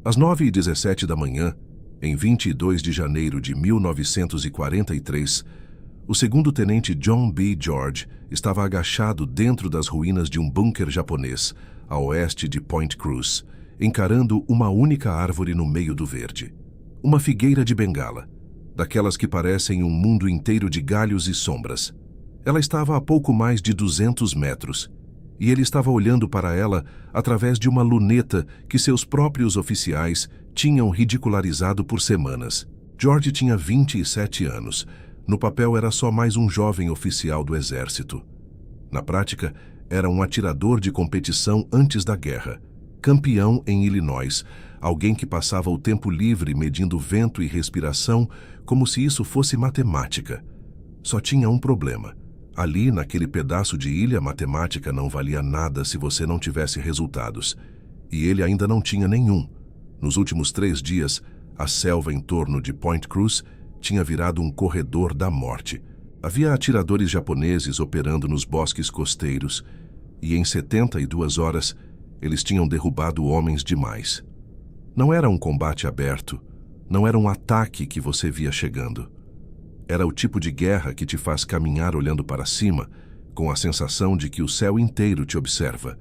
Às 9h17 da manhã, em 22 de janeiro de 1943, o segundo-tenente John B. George estava agachado dentro das ruínas de um bunker japonês, a oeste de Point Cruz, encarando uma única árvore no meio do verde. Uma figueira de bengala, daquelas que parecem um mundo inteiro de galhos e sombras. Ela estava a pouco mais de 200 metros, e ele estava olhando para ela através de uma luneta que seus próprios oficiais tinham ridicularizado por semanas. George tinha 27 anos. No papel era só mais um jovem oficial do exército. Na prática, era um atirador de competição antes da guerra, campeão em Illinois, alguém que passava o tempo livre medindo vento e respiração como se isso fosse matemática. Só tinha um problema. Ali, naquele pedaço de ilha, matemática não valia nada se você não tivesse resultados. E ele ainda não tinha nenhum. Nos últimos 3 dias, a selva em torno de Point Cruz tinha virado um corredor da morte. Havia atiradores japoneses operando nos bosques costeiros, e em 72 horas, eles tinham derrubado homens demais. Não era um combate aberto, não era um ataque que você via chegando. Era o tipo de guerra que te faz caminhar olhando para cima, com a sensação de que o céu inteiro te observa.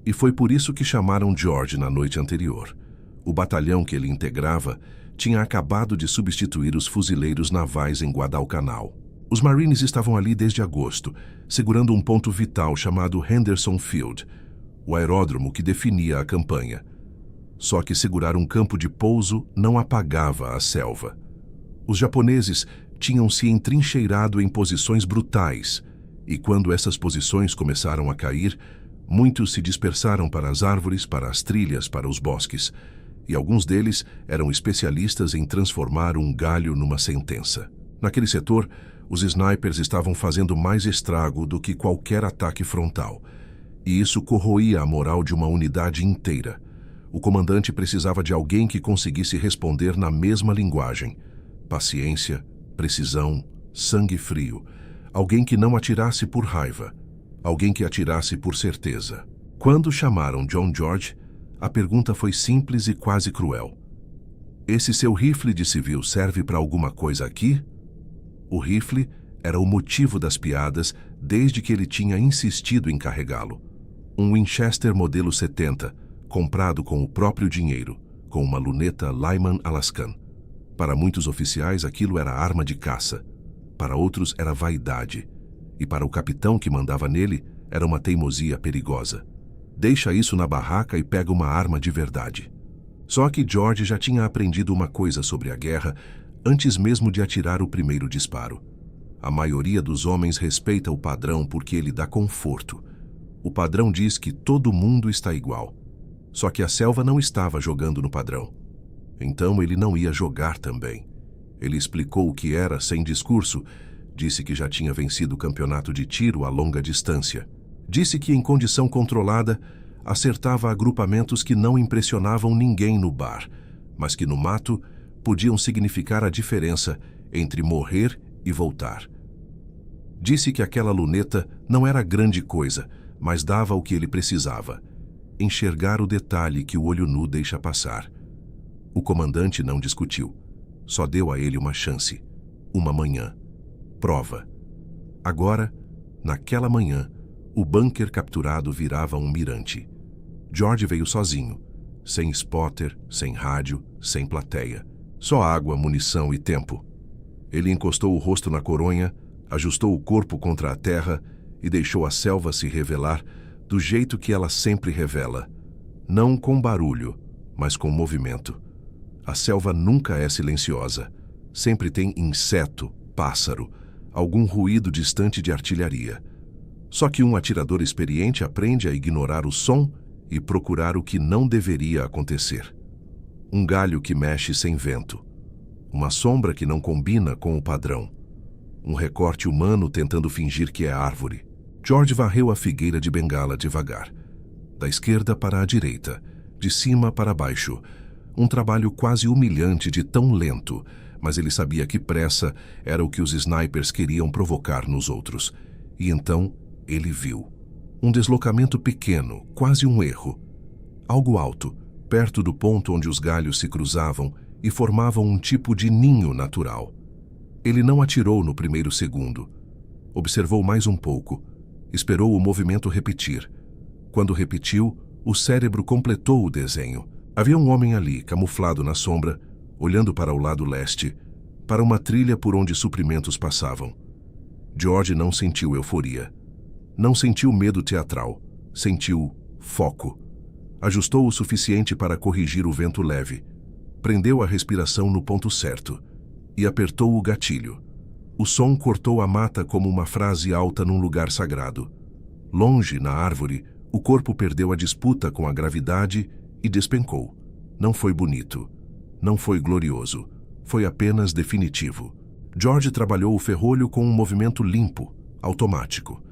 E foi por isso que chamaram George na noite anterior. O batalhão que ele integrava tinha acabado de substituir os fuzileiros navais em Guadalcanal. Os Marines estavam ali desde agosto, segurando um ponto vital chamado Henderson Field, o aeródromo que definia a campanha. Só que segurar um campo de pouso não apagava a selva. Os japoneses tinham se entrincheirado em posições brutais, e quando essas posições começaram a cair, muitos se dispersaram para as árvores, para as trilhas, para os bosques, e alguns deles eram especialistas em transformar um galho numa sentença. Naquele setor, os snipers estavam fazendo mais estrago do que qualquer ataque frontal, e isso corroía a moral de uma unidade inteira. O comandante precisava de alguém que conseguisse responder na mesma linguagem: paciência, precisão, sangue frio. Alguém que não atirasse por raiva. Alguém que atirasse por certeza. Quando chamaram John George, a pergunta foi simples e quase cruel. Esse seu rifle de civil serve para alguma coisa aqui? O rifle era o motivo das piadas desde que ele tinha insistido em carregá-lo. Um Winchester modelo 70, comprado com o próprio dinheiro, com uma luneta Lyman Alaskan. Para muitos oficiais, aquilo era arma de caça. Para outros, era vaidade. E para o capitão que mandava nele, era uma teimosia perigosa. Deixa isso na barraca e pega uma arma de verdade. Só que George já tinha aprendido uma coisa sobre a guerra antes mesmo de atirar o primeiro disparo. A maioria dos homens respeita o padrão porque ele dá conforto. O padrão diz que todo mundo está igual. Só que a selva não estava jogando no padrão. Então ele não ia jogar também. Ele explicou o que era sem discurso, disse que já tinha vencido o campeonato de tiro a longa distância. Disse que em condição controlada, acertava agrupamentos que não impressionavam ninguém no bar, mas que no mato podiam significar a diferença entre morrer e voltar. Disse que aquela luneta não era grande coisa, mas dava o que ele precisava: enxergar o detalhe que o olho nu deixa passar. O comandante não discutiu. Só deu a ele uma chance. Uma manhã. Prova. Agora, naquela manhã, o bunker capturado virava um mirante. George veio sozinho, sem spotter, sem rádio, sem plateia. Só água, munição e tempo. Ele encostou o rosto na coronha, ajustou o corpo contra a terra e deixou a selva se revelar do jeito que ela sempre revela. Não com barulho, mas com movimento. A selva nunca é silenciosa. Sempre tem inseto, pássaro, algum ruído distante de artilharia. Só que um atirador experiente aprende a ignorar o som e procurar o que não deveria acontecer. Um galho que mexe sem vento. Uma sombra que não combina com o padrão. Um recorte humano tentando fingir que é árvore. George varreu a figueira de bengala devagar. Da esquerda para a direita, de cima para baixo. Um trabalho quase humilhante de tão lento, mas ele sabia que pressa era o que os snipers queriam provocar nos outros. E então ele viu. Um deslocamento pequeno, quase um erro. Algo alto, perto do ponto onde os galhos se cruzavam e formavam um tipo de ninho natural. Ele não atirou no primeiro segundo. Observou mais um pouco. Esperou o movimento repetir. Quando repetiu, o cérebro completou o desenho. Havia um homem ali, camuflado na sombra, olhando para o lado leste, para uma trilha por onde suprimentos passavam. George não sentiu euforia. Não sentiu medo teatral. Sentiu foco. Ajustou o suficiente para corrigir o vento leve. Prendeu a respiração no ponto certo e apertou o gatilho. O som cortou a mata como uma frase alta num lugar sagrado. Longe, na árvore, o corpo perdeu a disputa com a gravidade e despencou. Não foi bonito. Não foi glorioso. Foi apenas definitivo. George trabalhou o ferrolho com um movimento limpo, automático.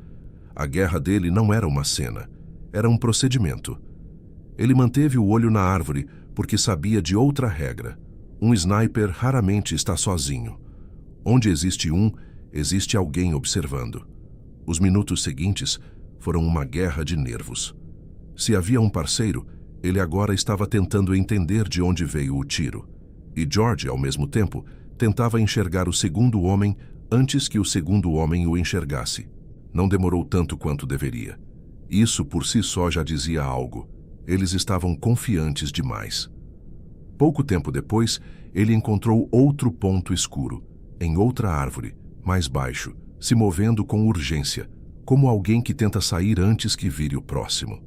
A guerra dele não era uma cena, era um procedimento. Ele manteve o olho na árvore porque sabia de outra regra. Um sniper raramente está sozinho. Onde existe um, existe alguém observando. Os minutos seguintes foram uma guerra de nervos. Se havia um parceiro, ele agora estava tentando entender de onde veio o tiro. E George, ao mesmo tempo, tentava enxergar o segundo homem antes que o segundo homem o enxergasse. Não demorou tanto quanto deveria. Isso por si só já dizia algo. Eles estavam confiantes demais. Pouco tempo depois, ele encontrou outro ponto escuro, em outra árvore, mais baixo, se movendo com urgência, como alguém que tenta sair antes que vire o próximo.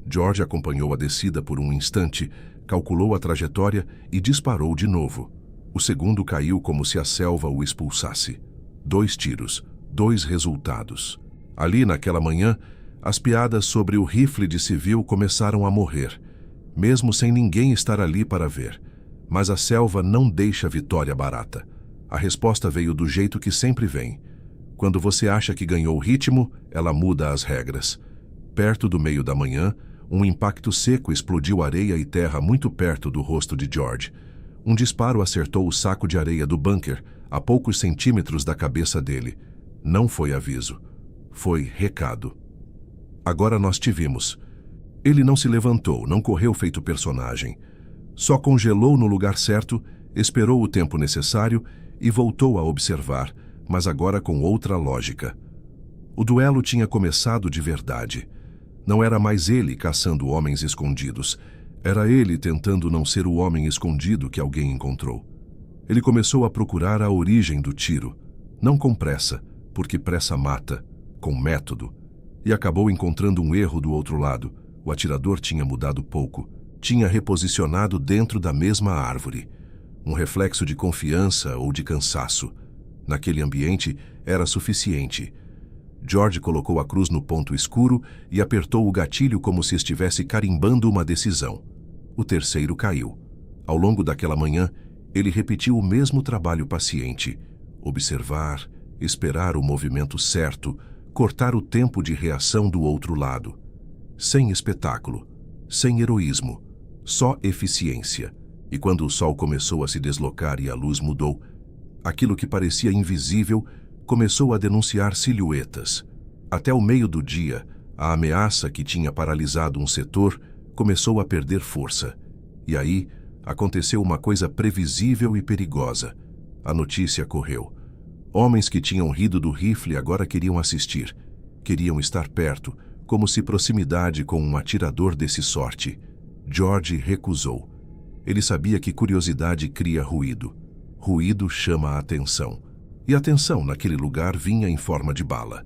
George acompanhou a descida por um instante, calculou a trajetória e disparou de novo. O segundo caiu como se a selva o expulsasse. 2 tiros, 2 resultados. Ali, naquela manhã, as piadas sobre o rifle de civil começaram a morrer, mesmo sem ninguém estar ali para ver. Mas a selva não deixa vitória barata. A resposta veio do jeito que sempre vem. Quando você acha que ganhou o ritmo, ela muda as regras. Perto do meio da manhã, um impacto seco explodiu areia e terra muito perto do rosto de George. Um disparo acertou o saco de areia do bunker, a poucos centímetros da cabeça dele. Não foi aviso. Foi recado. Agora nós te vimos. Ele não se levantou, não correu feito personagem. Só congelou no lugar certo, esperou o tempo necessário e voltou a observar, mas agora com outra lógica. O duelo tinha começado de verdade. Não era mais ele caçando homens escondidos. Era ele tentando não ser o homem escondido que alguém encontrou. Ele começou a procurar a origem do tiro. Não com pressa, porque pressa mata. Com método. E acabou encontrando um erro do outro lado. O atirador tinha mudado pouco. Tinha reposicionado dentro da mesma árvore. Um reflexo de confiança ou de cansaço. Naquele ambiente, era suficiente. George colocou a cruz no ponto escuro e apertou o gatilho como se estivesse carimbando uma decisão. O terceiro caiu. Ao longo daquela manhã, ele repetiu o mesmo trabalho paciente. Observar, esperar o movimento certo, cortar o tempo de reação do outro lado. Sem espetáculo, sem heroísmo, só eficiência. E quando o sol começou a se deslocar e a luz mudou, aquilo que parecia invisível começou a denunciar silhuetas. Até o meio do dia, a ameaça que tinha paralisado um setor começou a perder força. E aí, aconteceu uma coisa previsível e perigosa. A notícia correu. Homens que tinham rido do rifle agora queriam assistir. Queriam estar perto, como se proximidade com um atirador desse sorte. George recusou. Ele sabia que curiosidade cria ruído. Ruído chama a atenção. E a atenção naquele lugar vinha em forma de bala.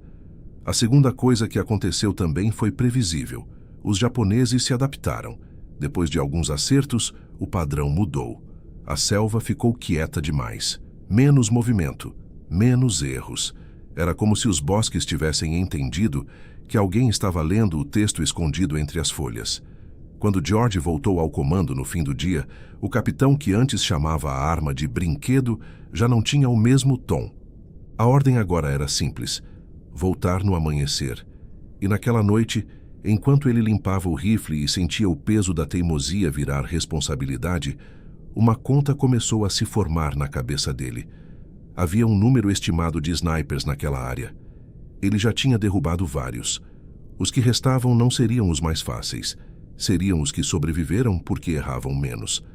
A segunda coisa que aconteceu também foi previsível. Os japoneses se adaptaram. Depois de alguns acertos, o padrão mudou. A selva ficou quieta demais. Menos movimento, menos erros. Era como se os bosques tivessem entendido que alguém estava lendo o texto escondido entre as folhas. Quando George voltou ao comando no fim do dia, o capitão que antes chamava a arma de brinquedo já não tinha o mesmo tom. A ordem agora era simples: voltar no amanhecer. E naquela noite, enquanto ele limpava o rifle e sentia o peso da teimosia virar responsabilidade, uma conta começou a se formar na cabeça dele. Havia um número estimado de snipers naquela área. Ele já tinha derrubado vários. Os que restavam não seriam os mais fáceis. seriam os que sobreviveram porque erravam menos.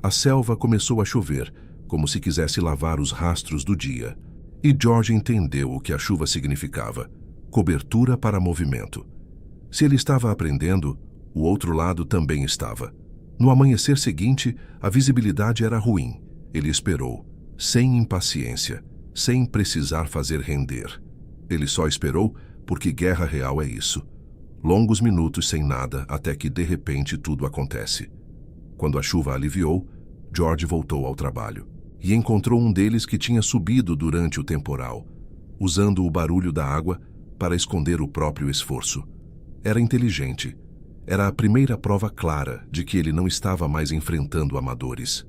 A selva começou a chover, como se quisesse lavar os rastros do dia. E George entendeu o que a chuva significava: cobertura para movimento. Se ele estava aprendendo, o outro lado também estava. No amanhecer seguinte, a visibilidade era ruim. Ele esperou, sem impaciência, sem precisar fazer render. Ele só esperou porque guerra real é isso. Longos minutos sem nada, até que de repente tudo acontece. Quando a chuva aliviou, George voltou ao trabalho e encontrou um deles que tinha subido durante o temporal, usando o barulho da água para esconder o próprio esforço. Era inteligente. Era a primeira prova clara de que ele não estava mais enfrentando amadores.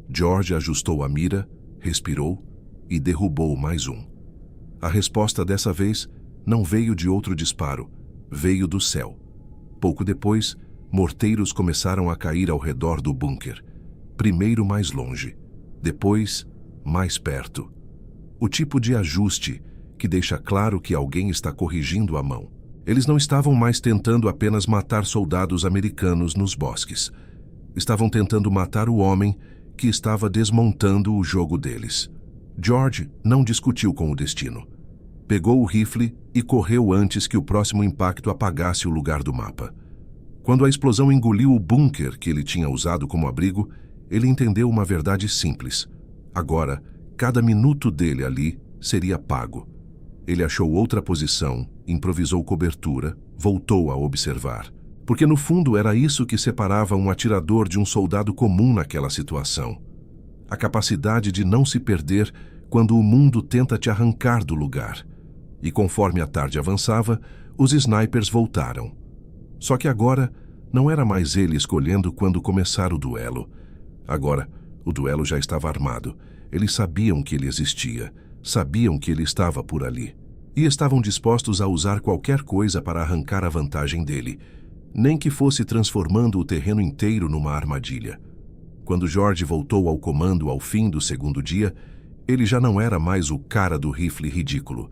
George ajustou a mira, respirou e derrubou mais um. A resposta dessa vez não veio de outro disparo, veio do céu. Pouco depois, morteiros começaram a cair ao redor do bunker. Primeiro mais longe, depois mais perto. O tipo de ajuste que deixa claro que alguém está corrigindo a mão. Eles não estavam mais tentando apenas matar soldados americanos nos bosques. Estavam tentando matar o homem que estava desmontando o jogo deles. George não discutiu com o destino. Pegou o rifle e correu antes que o próximo impacto apagasse o lugar do mapa. Quando a explosão engoliu o bunker que ele tinha usado como abrigo, ele entendeu uma verdade simples. Agora, cada minuto dele ali seria pago. Ele achou outra posição, improvisou cobertura, voltou a observar. Porque no fundo era isso que separava um atirador de um soldado comum naquela situação. A capacidade de não se perder quando o mundo tenta te arrancar do lugar. E conforme a tarde avançava, os snipers voltaram. Só que agora não era mais ele escolhendo quando começar o duelo. Agora, o duelo já estava armado. Eles sabiam que ele existia, sabiam que ele estava por ali. E estavam dispostos a usar qualquer coisa para arrancar a vantagem dele, nem que fosse transformando o terreno inteiro numa armadilha. Quando George voltou ao comando ao fim do segundo dia, ele já não era mais o cara do rifle ridículo.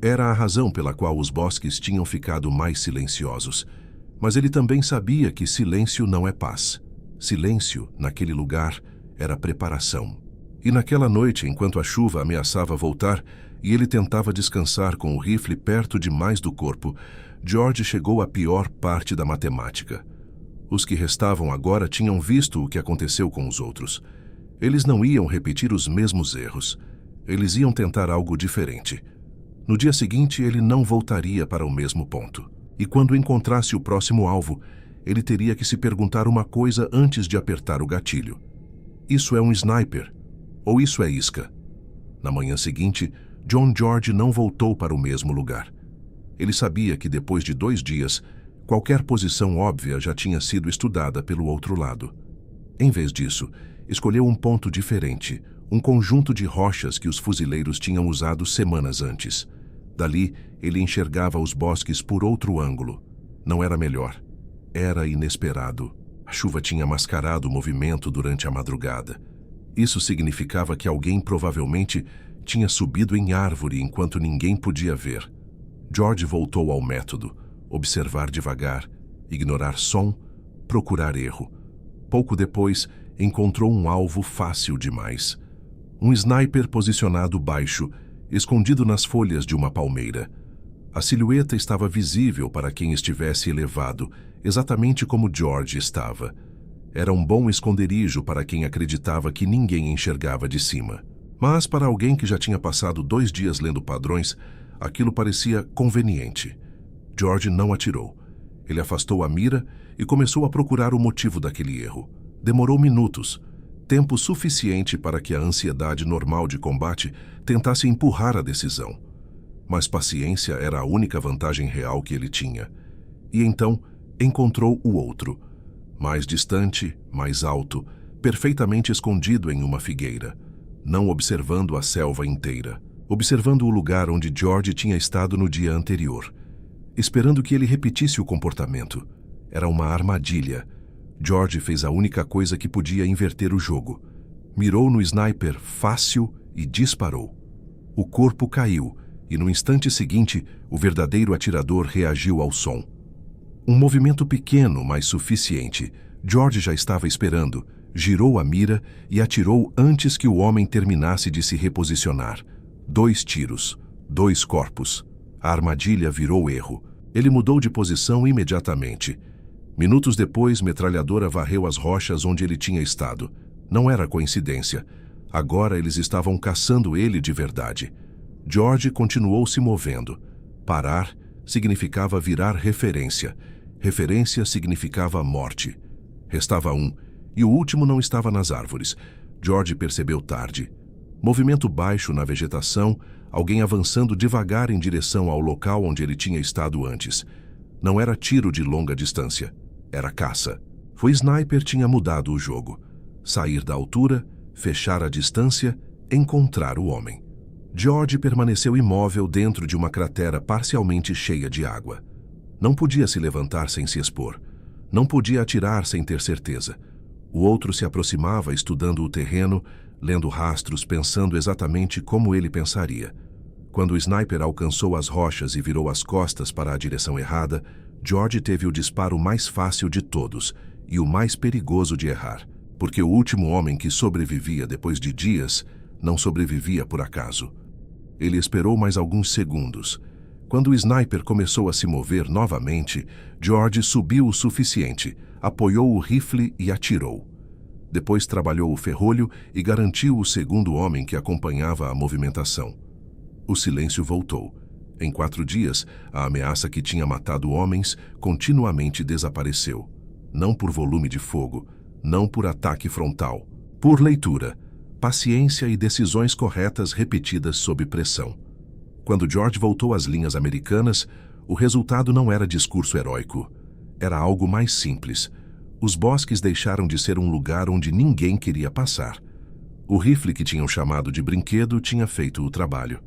Era a razão pela qual os bosques tinham ficado mais silenciosos. Mas ele também sabia que silêncio não é paz. Silêncio, naquele lugar, era preparação. E naquela noite, enquanto a chuva ameaçava voltar e ele tentava descansar com o rifle perto demais do corpo, George chegou à pior parte da matemática. Os que restavam agora tinham visto o que aconteceu com os outros. Eles não iam repetir os mesmos erros. Eles iam tentar algo diferente. No dia seguinte, ele não voltaria para o mesmo ponto. E quando encontrasse o próximo alvo, ele teria que se perguntar uma coisa antes de apertar o gatilho. Isso é um sniper? Ou isso é isca? Na manhã seguinte, John George não voltou para o mesmo lugar. Ele sabia que depois de 2 dias, qualquer posição óbvia já tinha sido estudada pelo outro lado. Em vez disso, escolheu um ponto diferente, um conjunto de rochas que os fuzileiros tinham usado semanas antes. Dali, ele enxergava os bosques por outro ângulo. Não era melhor. Era inesperado. A chuva tinha mascarado o movimento durante a madrugada. Isso significava que alguém provavelmente tinha subido em árvore enquanto ninguém podia ver. George voltou ao método: observar devagar, ignorar som, procurar erro. Pouco depois, encontrou um alvo fácil demais. Um sniper posicionado baixo, escondido nas folhas de uma palmeira. A silhueta estava visível para quem estivesse elevado, exatamente como George estava. Era um bom esconderijo para quem acreditava que ninguém enxergava de cima. Mas para alguém que já tinha passado 2 dias lendo padrões, aquilo parecia conveniente. George não atirou. Ele afastou a mira e começou a procurar o motivo daquele erro. Demorou minutos, tempo suficiente para que a ansiedade normal de combate tentasse empurrar a decisão. Mas paciência era a única vantagem real que ele tinha. E então encontrou o outro, mais distante, mais alto, perfeitamente escondido em uma figueira, não observando a selva inteira, observando o lugar onde George tinha estado no dia anterior, esperando que ele repetisse o comportamento. Era uma armadilha. George fez a única coisa que podia inverter o jogo. Mirou no sniper fácil e disparou. O corpo caiu, e no instante seguinte, o verdadeiro atirador reagiu ao som. Um movimento pequeno, mas suficiente. George já estava esperando, girou a mira e atirou antes que o homem terminasse de se reposicionar. 2 tiros, 2 corpos. A armadilha virou erro. Ele mudou de posição imediatamente. Minutos depois, metralhadora varreu as rochas onde ele tinha estado. Não era coincidência. Agora eles estavam caçando ele de verdade. George continuou se movendo. Parar significava virar referência. Referência significava morte. Restava um, e o último não estava nas árvores. George percebeu tarde. Movimento baixo na vegetação, alguém avançando devagar em direção ao local onde ele tinha estado antes. Não era tiro de longa distância. Era caça. O sniper tinha mudado o jogo. Sair da altura, fechar a distância, encontrar o homem. George permaneceu imóvel dentro de uma cratera parcialmente cheia de água. Não podia se levantar sem se expor. Não podia atirar sem ter certeza. O outro se aproximava, estudando o terreno, lendo rastros, pensando exatamente como ele pensaria. Quando o sniper alcançou as rochas e virou as costas para a direção errada, George teve o disparo mais fácil de todos e o mais perigoso de errar, porque o último homem que sobrevivia depois de dias não sobrevivia por acaso. Ele esperou mais alguns segundos. Quando o sniper começou a se mover novamente, George subiu o suficiente, apoiou o rifle e atirou. Depois trabalhou o ferrolho e garantiu o segundo homem que acompanhava a movimentação. O silêncio voltou. Em 4 dias, a ameaça que tinha matado homens continuamente desapareceu. Não por volume de fogo, não por ataque frontal, por leitura, paciência e decisões corretas repetidas sob pressão. Quando George voltou às linhas americanas, o resultado não era discurso heróico. Era algo mais simples. Os bosques deixaram de ser um lugar onde ninguém queria passar. O rifle que tinham chamado de brinquedo tinha feito o trabalho.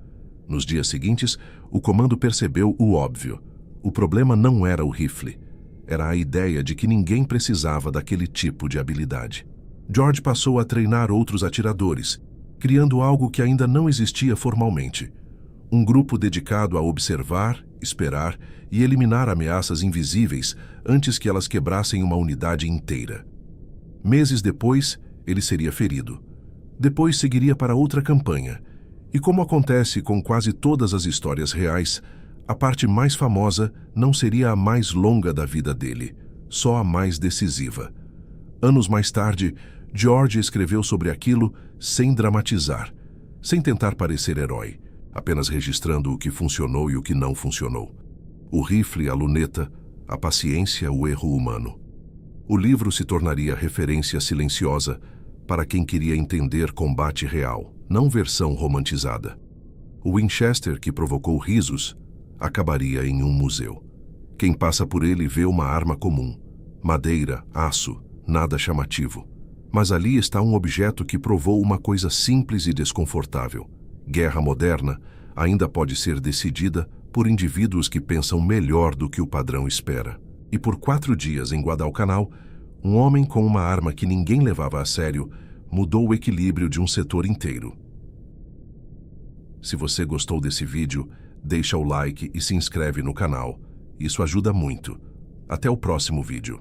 Nos dias seguintes, o comando percebeu o óbvio. O problema não era o rifle. Era a ideia de que ninguém precisava daquele tipo de habilidade. George passou a treinar outros atiradores, criando algo que ainda não existia formalmente. Um grupo dedicado a observar, esperar e eliminar ameaças invisíveis antes que elas quebrassem uma unidade inteira. Meses depois, ele seria ferido. Depois seguiria para outra campanha. E como acontece com quase todas as histórias reais, a parte mais famosa não seria a mais longa da vida dele, só a mais decisiva. Anos mais tarde, George escreveu sobre aquilo sem dramatizar, sem tentar parecer herói, apenas registrando o que funcionou e o que não funcionou. O rifle, a luneta, a paciência, o erro humano. O livro se tornaria referência silenciosa para quem queria entender combate real, não versão romantizada. O Winchester, que provocou risos, acabaria em um museu. Quem passa por ele vê uma arma comum, madeira, aço, nada chamativo. Mas ali está um objeto que provou uma coisa simples e desconfortável. Guerra moderna ainda pode ser decidida por indivíduos que pensam melhor do que o padrão espera. E por 4 dias em Guadalcanal, um homem com uma arma que ninguém levava a sério mudou o equilíbrio de um setor inteiro. Se você gostou desse vídeo, deixa o like e se inscreve no canal. Isso ajuda muito. Até o próximo vídeo.